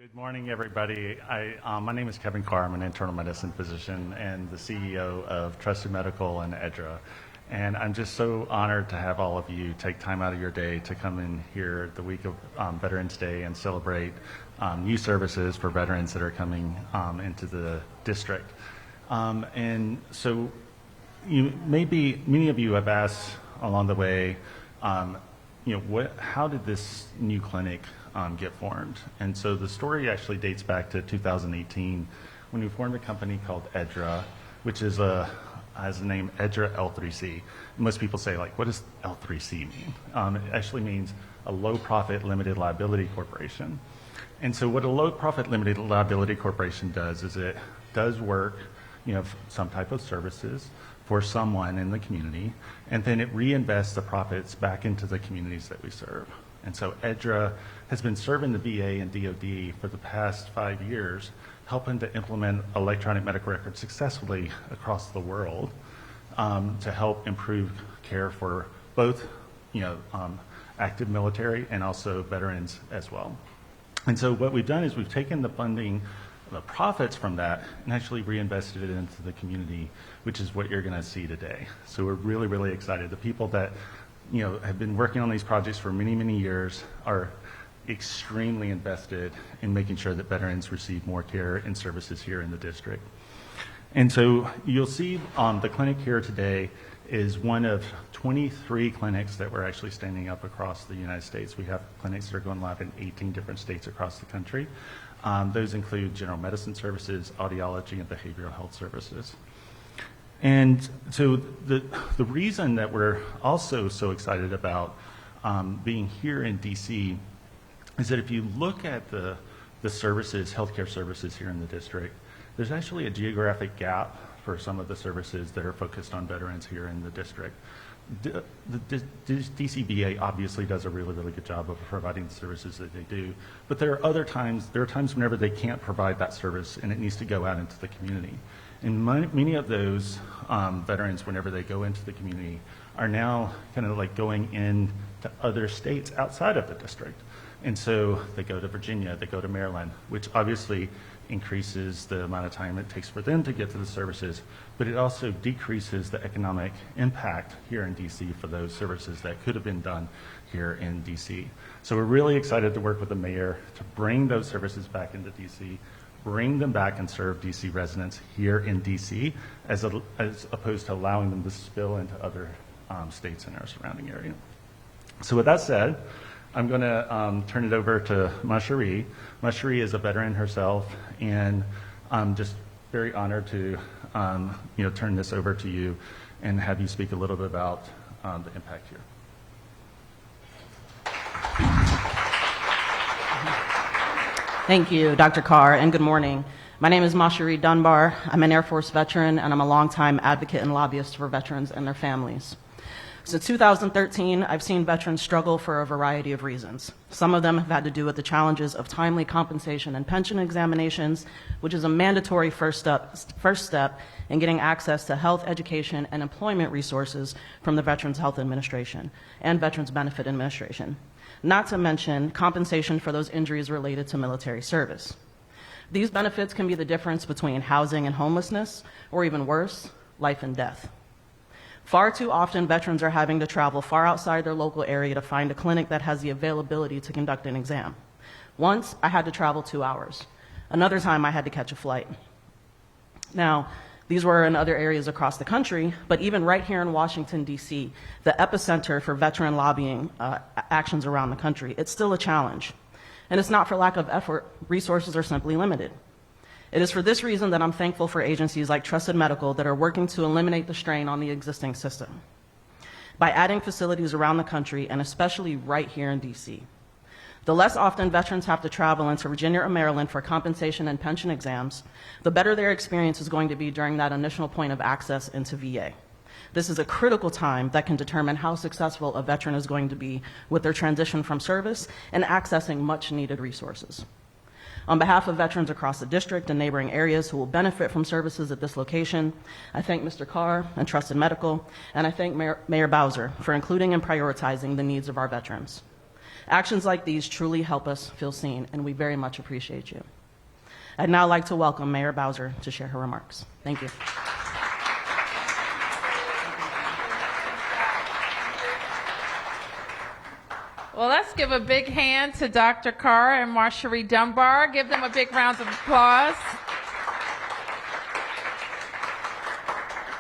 Good morning, everybody. My name is Kevin Carr. I'm an internal medicine physician and the CEO of Trusted Medical and EDRA. And I'm just so honored to have all of you take time out of your day to come in here the week of Veterans Day and celebrate new services for veterans that are coming into the district. And so many of you have asked along the way, how did this new clinic get formed? And so the story actually dates back to 2018 when we formed a company called EDRA, which has the name EDRA L3C. Most people say, like, what does L3C mean? It actually means a low profit limited liability corporation. And so what a low profit limited liability corporation does is it does work, some type of services for someone in the community, and then it reinvests the profits back into the communities that we serve. And so EDRA has been serving the VA and DoD for the past 5 years, helping to implement electronic medical records successfully across the world to help improve care for both active military and also veterans as well. And so what we've done is we've taken the funding, the profits from that, and actually reinvested it into the community, which is what you're going to see today. So we're really, really excited. The people that have been working on these projects for many, many years are extremely invested in making sure that veterans receive more care and services here in the district. And so you'll see the clinic here today is one of 23 clinics that we're actually standing up across the United States. We have clinics that are going live in 18 different states across the country. Those include general medicine services, audiology, and behavioral health services. And so the reason that we're also so excited about being here in DC is that if you look at the services, healthcare services here in the district, there's actually a geographic gap for some of the services that are focused on veterans here in the district. The DC VA obviously does a really, really good job of providing the services that they do, but there are times whenever they can't provide that service and it needs to go out into the community. And many of those veterans, whenever they go into the community, are now kind of like going into other states outside of the district. And so they go to Virginia, they go to Maryland, which obviously increases the amount of time it takes for them to get to the services, but it also decreases the economic impact here in DC for those services that could have been done here in DC. So we're really excited to work with the mayor to bring those services back into DC, bring them back and serve DC residents here in DC, as opposed to allowing them to spill into other states in our surrounding area. So with that said, I'm going to turn it over to Muriel. Muriel is a veteran herself, and I'm just very honored to turn this over to you and have you speak a little bit about the impact here. Thank you, Dr. Carr, and good morning. My name is Muriel Dunbar. I'm an Air Force veteran, and I'm a longtime advocate and lobbyist for veterans and their families. Since 2013, I've seen veterans struggle for a variety of reasons. Some of them have had to do with the challenges of timely compensation and pension examinations, which is a mandatory first step in getting access to health, education, and employment resources from the Veterans Health Administration and Veterans Benefit Administration, not to mention compensation for those injuries related to military service. These benefits can be the difference between housing and homelessness, or even worse, life and death. Far too often, veterans are having to travel far outside their local area to find a clinic that has the availability to conduct an exam. Once, I had to travel 2 hours. Another time, I had to catch a flight. Now, these were in other areas across the country, but even right here in Washington, D.C., the epicenter for veteran lobbying actions around the country, it's still a challenge. And it's not for lack of effort. Resources are simply limited. It is for this reason that I'm thankful for agencies like Trusted Medical that are working to eliminate the strain on the existing system by adding facilities around the country, and especially right here in DC. The less often veterans have to travel into Virginia or Maryland for compensation and pension exams, the better their experience is going to be during that initial point of access into VA. This is a critical time that can determine how successful a veteran is going to be with their transition from service and accessing much needed resources. On behalf of veterans across the district and neighboring areas who will benefit from services at this location, I thank Mr. Carr and Trusted Medical, and I thank Mayor Bowser for including and prioritizing the needs of our veterans. Actions like these truly help us feel seen, and we very much appreciate you. I'd now like to welcome Mayor Bowser to share her remarks. Thank you. Well, let's give a big hand to Dr. Carr and Marjorie Dunbar. Give them a big round of applause.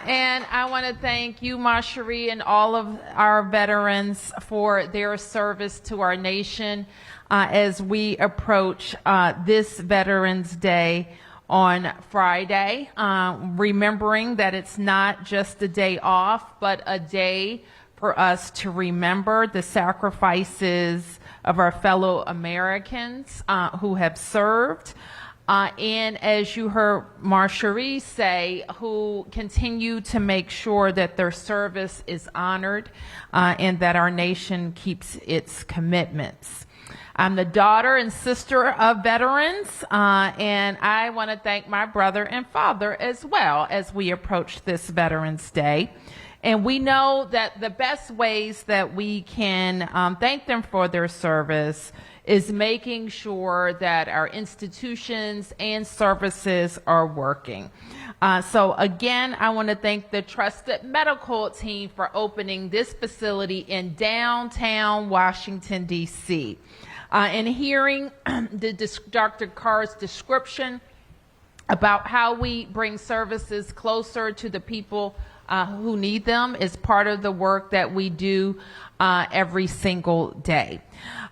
And I want to thank you, Marjorie, and all of our veterans for their service to our nation as we approach this Veterans Day on Friday, remembering that it's not just a day off, but a day for us to remember the sacrifices of our fellow Americans who have served. And as you heard Marjorie say, who continue to make sure that their service is honored and that our nation keeps its commitments. I'm the daughter and sister of veterans, and I want to thank my brother and father as well as we approach this Veterans Day. And we know that the best ways that we can thank them for their service is making sure that our institutions and services are working. So again, I want to thank the Trusted Medical team for opening this facility in downtown Washington, D.C. And hearing Dr. Carr's description about how we bring services closer to the people who need them is part of the work that we do every single day.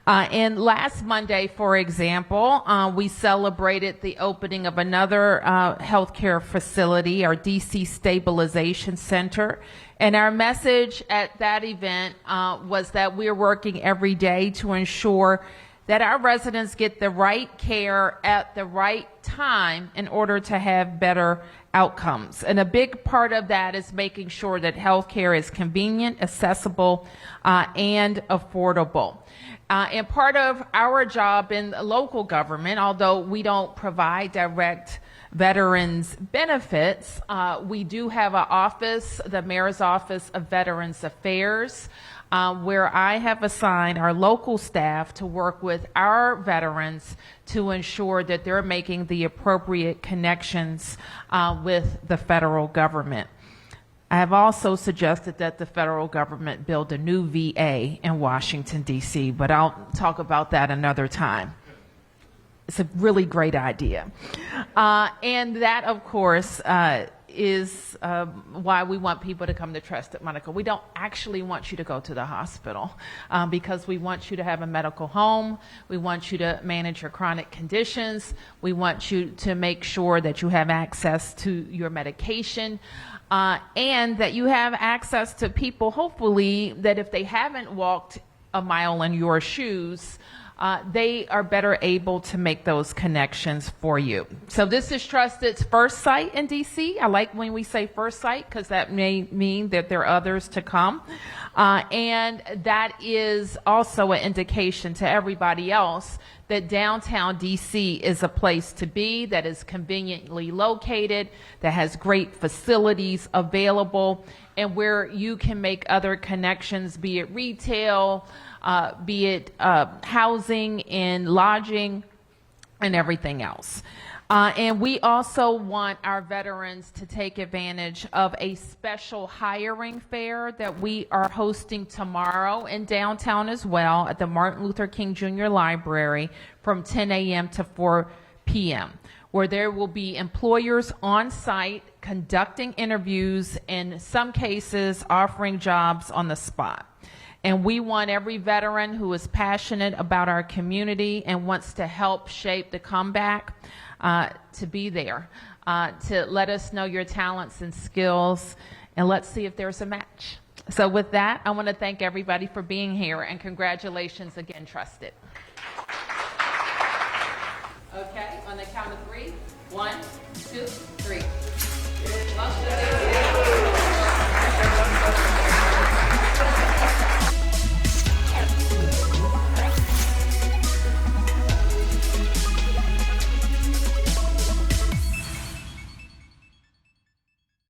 And last Monday, for example, we celebrated the opening of another healthcare facility, our DC Stabilization Center. And our message at that event was that we're working every day to ensure that our residents get the right care at the right time in order to have better outcomes. And a big part of that is making sure that healthcare is convenient, accessible, and affordable. And part of our job in local government, although we don't provide direct veterans benefits, we do have an office, the Mayor's Office of Veterans Affairs, where I have assigned our local staff to work with our veterans to ensure that they're making the appropriate connections with the federal government. I have also suggested that the federal government build a new VA in Washington, D.C., but I'll talk about that another time. It's a really great idea. And that, of course, is why we want people to come to Trusted Medical. We don't actually want you to go to the hospital because we want you to have a medical home. We want you to manage your chronic conditions. We want you to make sure that you have access to your medication and that you have access to people, hopefully, that if they haven't walked a mile in your shoes, they are better able to make those connections for you. So this is Trusted's first site in DC. I like when we say first site because that may mean that there are others to come. And that is also an indication to everybody else that downtown DC is a place to be, that is conveniently located, that has great facilities available, and where you can make other connections, be it retail, be it housing and lodging and everything else. And we also want our veterans to take advantage of a special hiring fair that we are hosting tomorrow in downtown as well at the Martin Luther King Jr. Library from 10 a.m. to 4 p.m., where there will be employers on site conducting interviews, in some cases offering jobs on the spot. And we want every veteran who is passionate about our community and wants to help shape the comeback to be there, to let us know your talents and skills, and let's see if there's a match. So with that, I want to thank everybody for being here, and congratulations again, Trusted. Okay, on the count of 3. 1, 2, 3.